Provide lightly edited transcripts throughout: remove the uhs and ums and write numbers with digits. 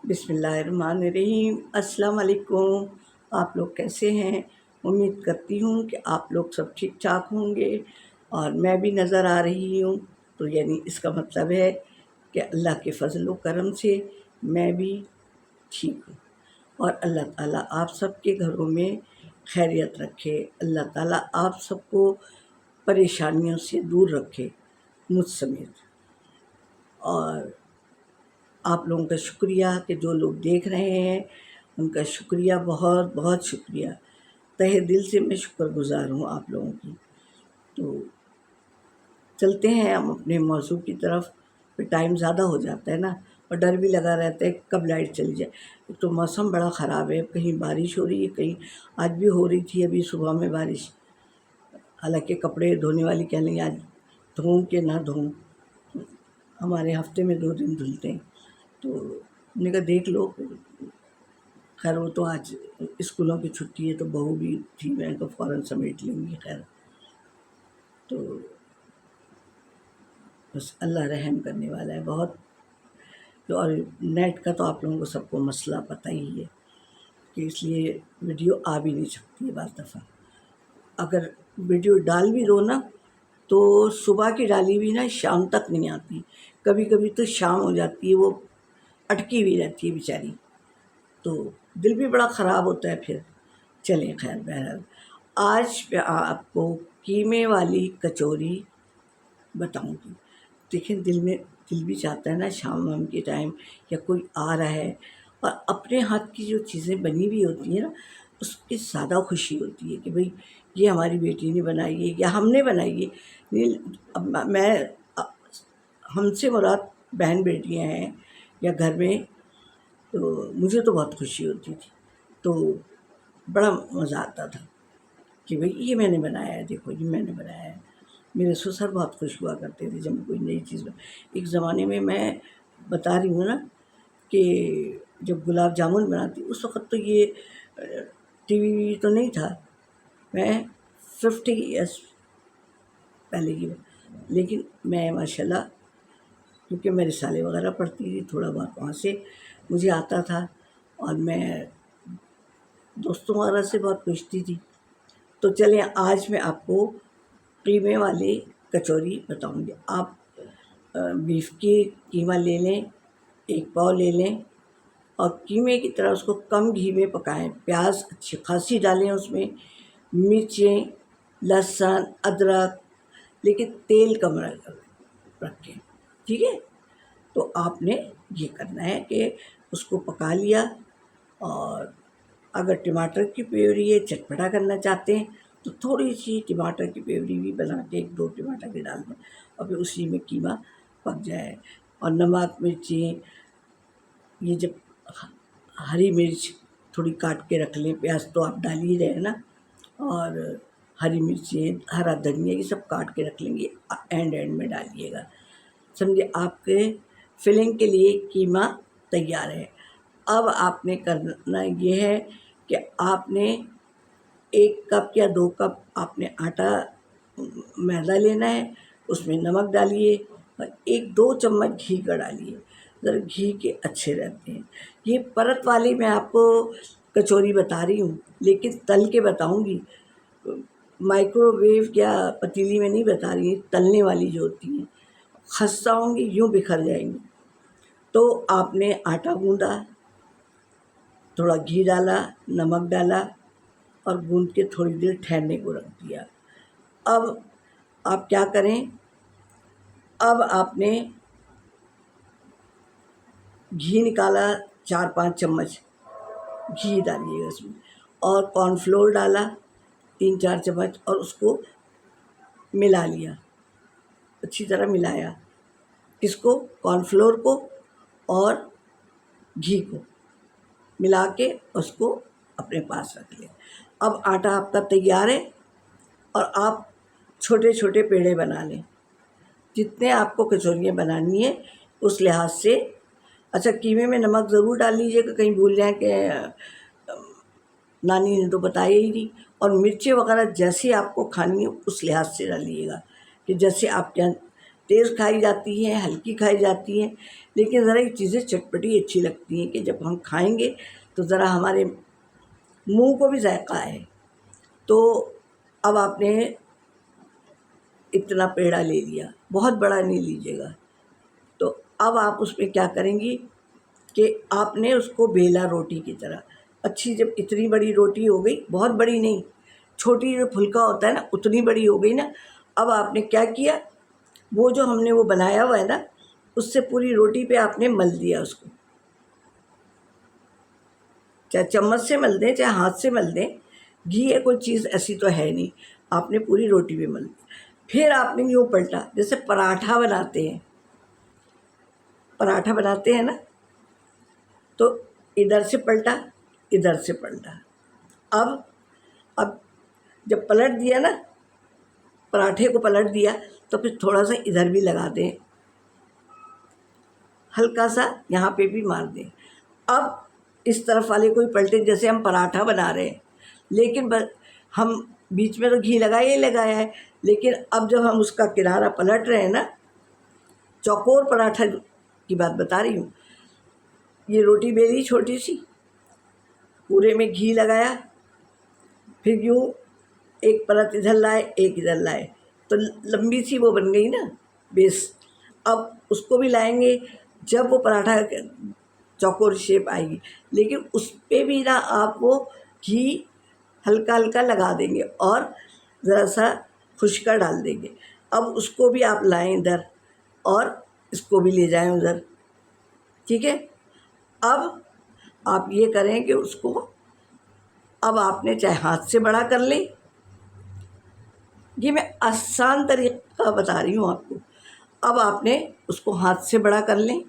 बिस्मिल्लाहिर्रहमानिर्रहीम। अस्सलाम वालेकुम। आप लोग कैसे हैं? उम्मीद करती हूँ कि आप लोग सब ठीक ठाक होंगे और मैं भी नज़र आ रही हूँ। तो यानी इसका मतलब है कि अल्लाह के फ़ज़ल व करम से मैं भी ठीक हूँ और अल्लाह ताला आप सबके घरों में खैरियत रखे। अल्लाह ताला आप सबको परेशानियों से दूर रखे, मुझ समेत। और आप लोगों का शुक्रिया कि जो लोग देख रहे हैं, उनका शुक्रिया, बहुत बहुत शुक्रिया। तहे दिल से मैं शुक्रगुज़ार हूँ आप लोगों की। तो चलते हैं हम अपने मौज़ू की तरफ। फिर टाइम ज़्यादा हो जाता है ना, और डर भी लगा रहता है कब लाइट चली जाए। एक तो मौसम बड़ा ख़राब है, कहीं बारिश हो रही है, कहीं आज भी हो रही थी अभी सुबह में बारिश। हालांकि कपड़े धोने वाली कह रही आज धोऊं कि ना धोऊं, हमारे हफ्ते में 2 दिन धुलते हैं। तो मैंने कहा देख लो। खैर वो तो आज स्कूलों की छुट्टी है तो बहू भी थी, मैं तो फ़ौरन समेट लूँगी। खैर तो बस अल्लाह रहम करने वाला है बहुत। और नेट का तो आप लोगों को सबको मसला पता ही है कि इसलिए वीडियो आ भी नहीं सकती है बाज़ दफ़ा। अगर वीडियो डाल भी दो ना तो सुबह की डाली हुई ना शाम तक नहीं आती, कभी कभी तो शाम हो जाती है, वो अटकी हुई रहती है बेचारी। तो दिल भी बड़ा ख़राब होता है फिर। चलें खैर, बहरहाल आज मैं आपको कीमे वाली कचौरी बताऊंगी। देखें, दिल भी चाहता है ना शाम वाम के टाइम या कोई आ रहा है और अपने हाथ की जो चीज़ें बनी हुई होती हैं ना, उसकी ज़्यादा खुशी होती है कि भाई ये हमारी बेटी ने बनाई है या हमने बनाई है। नहीं, अब मैं हमसे मुराद बहन बेटियां हैं या घर में, तो मुझे तो बहुत खुशी होती थी। तो बड़ा मज़ा आता था कि भाई ये मैंने बनाया है, देखो ये मैंने बनाया है। मेरे ससुर बहुत खुश हुआ करते थे जब मैं कोई नई चीज़ एक ज़माने में मैं बता रही हूँ ना कि जब गुलाब जामुन बनाती उस वक़्त तो ये टीवी तो नहीं था। मैं 50 ईयर्स पहले की बात, लेकिन मैं माशाल्लाह क्योंकि मैं रिसाले वगैरह पढ़ती थी, थोड़ा बहुत वहाँ से मुझे आता था और मैं दोस्तों वगैरह से बहुत पूछती थी। तो चलें आज मैं आपको कीमे वाली कचौरी बताऊंगी। आप बीफ की कीमा ले लें, 1 पाव ले लें और कीमे की तरह उसको कम घी में पकाएं। प्याज अच्छी खासी डालें उसमें, मिर्चें, लहसुन, अदरक, लेकिन तेल कम रखें, ठीक है। तो आपने ये करना है कि उसको पका लिया। और अगर टमाटर की प्योरी है, चटपटा करना चाहते हैं तो थोड़ी सी टमाटर की प्योरी भी बना के 1-2 टमाटर के डाल दें और फिर उसी में कीमा पक जाए। और नमक, मिर्ची, ये जब हरी मिर्च थोड़ी काट के रख लें, प्याज तो आप डाल ही रहे हैं ना, और हरी मिर्ची, हरा धनिया, ये सब काट के रख लेंगे, एंड में डालिएगा। समझे, आपके फिलिंग के लिए कीमा तैयार है। अब आपने करना ये है कि आपने 1 कप या 2 कप आपने आटा मैदा लेना है, उसमें नमक डालिए और 1-2 चम्मच घी का डालिए। ज़रा घी के अच्छे रहते हैं। ये परत वाली मैं आपको कचौरी बता रही हूँ, लेकिन तल के बताऊँगी। माइक्रोवेव या पतीली में नहीं बता रही, तलने वाली जो होती हैं खस्ता होंगी, यूँ बिखर जाएंगी। तो आपने आटा गूँधा, थोड़ा घी डाला, नमक डाला और गूँध के थोड़ी देर ठहरने को रख दिया। अब आप क्या करें, अब आपने घी निकाला, 4-5 चम्मच घी डालिएगा उसमें और कॉर्नफ्लोर डाला 3-4 चम्मच और उसको मिला लिया, अच्छी तरह मिलाया। किसको? कॉर्नफ्लोर को और घी को मिला के उसको अपने पास रख लें। अब आटा आपका तैयार है और आप छोटे छोटे पेड़े बना लें, जितने आपको कचौरियाँ बनानी है उस लिहाज से। अच्छा, कीमे में नमक ज़रूर डाल लीजिएगा, कहीं भूल जाए कि नानी ने तो बताया ही नहीं। और मिर्ची वगैरह जैसे आपको खानी है उस लिहाज से डालिएगा कि जैसे आपके यहाँ तेज़ खाई जाती हैं, हल्की खाई जाती हैं, लेकिन ज़रा ये चीज़ें चटपटी अच्छी लगती हैं कि जब हम खाएंगे तो ज़रा हमारे मुंह को भी जायका है। तो अब आपने इतना पेड़ा ले लिया, बहुत बड़ा नहीं लीजिएगा। तो अब आप उसमें क्या करेंगी कि आपने उसको बेला रोटी की तरह अच्छी, जब इतनी बड़ी रोटी हो गई, बहुत बड़ी नहीं, छोटी जो फुल्का होता है ना उतनी बड़ी हो गई ना, अब आपने क्या किया, वो जो हमने वो बनाया हुआ है ना, उससे पूरी रोटी पे आपने मल दिया उसको, चाहे चम्मच से मल दें चाहे हाथ से मल दें, घी है कोई चीज़ ऐसी तो है नहीं, आपने पूरी रोटी पे मल दी। फिर आपने यूँ पलटा, जैसे पराठा बनाते हैं ना, तो इधर से पलटा, इधर से पलटा। अब जब पलट दिया ना, पराठे को पलट दिया, तो फिर थोड़ा सा इधर भी लगा दें, हल्का सा यहाँ पे भी मार दें। अब इस तरफ वाले को ही पलटे, जैसे हम पराठा बना रहे हैं, लेकिन हम बीच में तो घी लगाया ही लगाया है, लेकिन अब जब हम उसका किनारा पलट रहे हैं ना, चौकोर पराठा की बात बता रही हूँ, ये रोटी बेली छोटी सी, पूरे में घी लगाया, फिर यूँ एक परत इधर लाए एक इधर लाए, तो लंबी सी वो बन गई ना बेस। अब उसको भी लाएंगे, जब वो पराठा चौकोर शेप आएगी, लेकिन उस पर भी ना आप वो घी हल्का हल्का लगा देंगे और ज़रा सा खुश्का डाल देंगे। अब उसको भी आप लाएं इधर और इसको भी ले जाएं उधर, ठीक है। अब आप ये करें कि उसको, अब आपने चाहे हाथ से बड़ा कर लें, ये मैं आसान तरीका बता रही हूँ आपको। अब आपने उसको हाथ से बड़ा कर लें,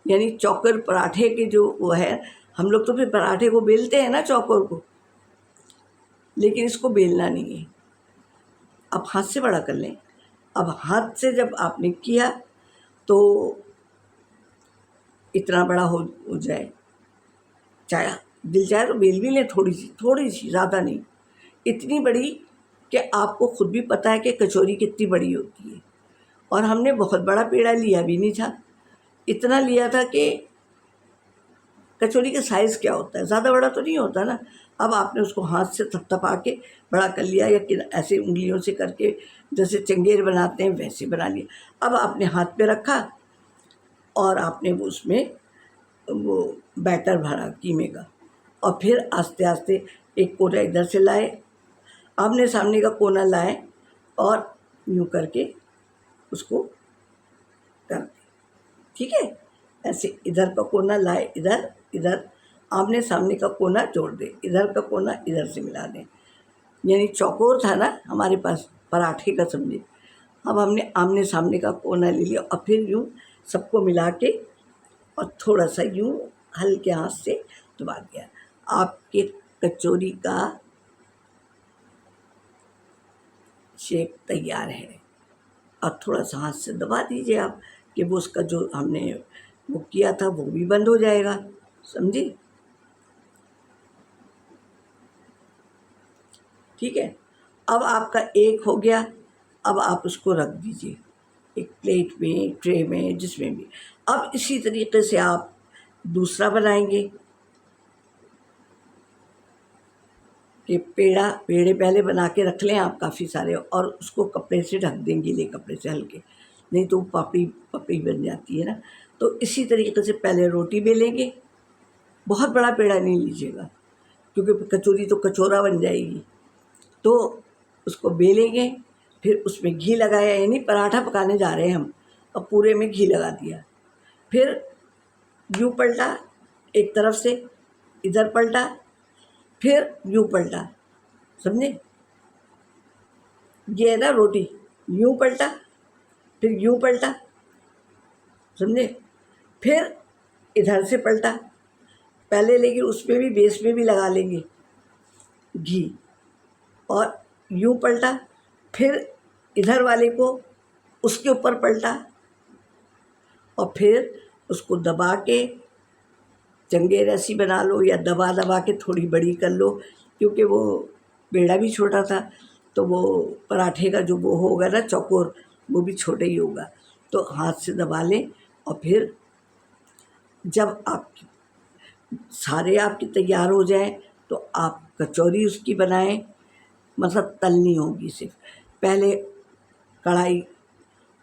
यानी चौकोर पराठे के जो वो है, हम लोग तो फिर पराठे को बेलते हैं ना चौकोर को, लेकिन इसको बेलना नहीं है, अब हाथ से बड़ा कर लें। अब हाथ से जब आपने किया तो इतना बड़ा हो जाए, चाहे दिल चाहे तो बेल भी लें, थोड़ी सी, ज़्यादा नहीं, इतनी बड़ी कि आपको खुद भी पता है कि कचौरी कितनी बड़ी होती है। और हमने बहुत बड़ा पेड़ा लिया भी नहीं था, इतना लिया था कि कचौरी का साइज़ क्या होता है, ज़्यादा बड़ा तो नहीं होता ना। अब आपने उसको हाथ से थपथपा के बड़ा कर लिया, या ऐसे उंगलियों से करके जैसे चंगेर बनाते हैं वैसे बना लिया। अब आपने हाथ पे रखा और आपने वो उसमें वो बैटर भरा कीमे का, और फिर आस्ते आस्ते एक कोना इधर से लाए, आमने सामने का कोना लाए और यूँ करके उसको कर दें, ठीक है। ऐसे इधर का कोना लाए, इधर आमने सामने का कोना जोड़ दें, इधर का कोना इधर से मिला दें, यानी चौकोर था ना हमारे पास पराठे का, समझे। अब हमने आमने सामने का कोना ले लिया और फिर यूँ सबको मिला के और थोड़ा सा यूँ हल्के हाथ से दबा दिया, आपके कचौरी का शेप तैयार है। और थोड़ा सा हाथ से दबा दीजिए आप, कि वो उसका जो हमने वो किया था वो भी बंद हो जाएगा, समझी, ठीक है। अब आपका एक हो गया, अब आप उसको रख दीजिए एक प्लेट में, ट्रे में, जिसमें भी। अब इसी तरीके से आप दूसरा बनाएंगे कि पेड़े पहले बना के रख लें आप काफ़ी सारे, और उसको कपड़े से ढक दें, गीले कपड़े से हल्के, नहीं तो पापड़ी बन जाती है ना। तो इसी तरीके से पहले रोटी बेलेंगे, बहुत बड़ा पेड़ा नहीं लीजिएगा क्योंकि कचौरी तो कचौरा बन जाएगी। तो उसको बेलेंगे, फिर उसमें घी लगाया, यानी पराठा पकाने जा रहे हैं हम, और पूरे में घी लगा दिया, फिर यूँ पलटा एक तरफ से, इधर पलटा, फिर यूँ पलटा, समझे। ये है ना रोटी, यूँ पलटा फिर यूँ पलटा, समझे, फिर इधर से पलटा पहले, लेकिन उसमें भी बेस में भी लगा लेंगे घी, और यूँ पलटा, फिर इधर वाले को उसके ऊपर पलटा, और फिर उसको दबा के चंगेर ऐसी बना लो, या दबा दबा के थोड़ी बड़ी कर लो, क्योंकि वो पेड़ा भी छोटा था, तो वो पराठे का जो वो होगा ना चौकोर, वो भी छोटा ही होगा। तो हाथ से दबा लें और फिर जब आप सारे आपके तैयार हो जाए तो आप कचौरी उसकी बनाएं, मतलब तलनी होगी सिर्फ। पहले कढ़ाई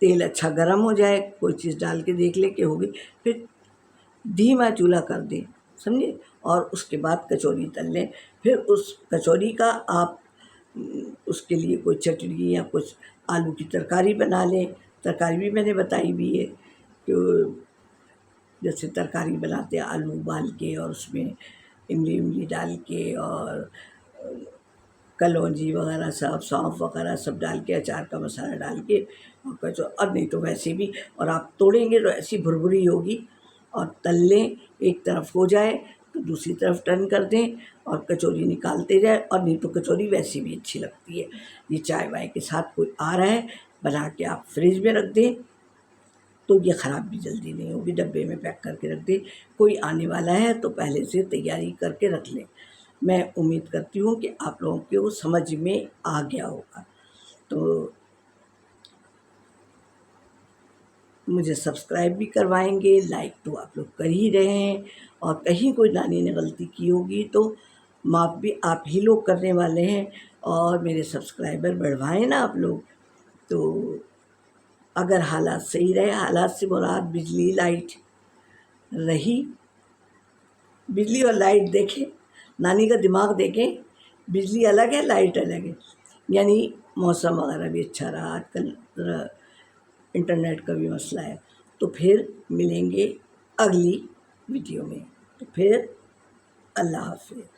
तेल अच्छा गरम हो जाए, कोई चीज़ डाल के देख ले कि होगी, फिर धीमा चूल्हा कर दें, समझे, और उसके बाद कचौरी तल लें। फिर उस कचौरी का आप उसके लिए कोई चटनी या कुछ आलू की तरकारी बना लें। तरकारी भी मैंने बताई भी है कि जैसे तरकारी बनाते हैं आलू उबाल के और उसमें इमली उमली डाल के और कलौंजी वगैरह सब, सौंफ वगैरह सब डाल के, अचार का मसाला डाल के और और नहीं तो वैसे भी, और आप तोड़ेंगे तो ऐसी भुरभुरी होगी। और तल लें, एक तरफ हो जाए तो दूसरी तरफ टर्न कर दें और कचौरी निकालते जाए। और नहीं तो कचौरी वैसी भी अच्छी लगती है। ये चाय वाय के साथ कोई आ रहा है, बना के आप फ्रिज में रख दें तो ये ख़राब भी जल्दी नहीं होगी। डब्बे में पैक करके रख दें। कोई आने वाला है तो पहले से तैयारी करके रख लें। मैं उम्मीद करती हूँ कि आप लोगों को समझ में आ गया होगा। तो मुझे सब्सक्राइब भी करवाएंगे, लाइक तो आप लोग कर ही रहे हैं, और कहीं कोई नानी ने गलती की होगी तो माफ़ भी आप ही लोग करने वाले हैं। और मेरे सब्सक्राइबर बढ़वाएं ना आप लोग। तो अगर हालात सही रहे, हालात से मुराद बिजली लाइट रही, बिजली और लाइट देखें, नानी का दिमाग देखें, बिजली अलग है लाइट अलग है, यानी मौसम वगैरह भी अच्छा रहा, आजकल इंटरनेट का भी मसला है। तो फिर मिलेंगे अगली वीडियो में। तो फिर अल्लाह हाफ़िज़।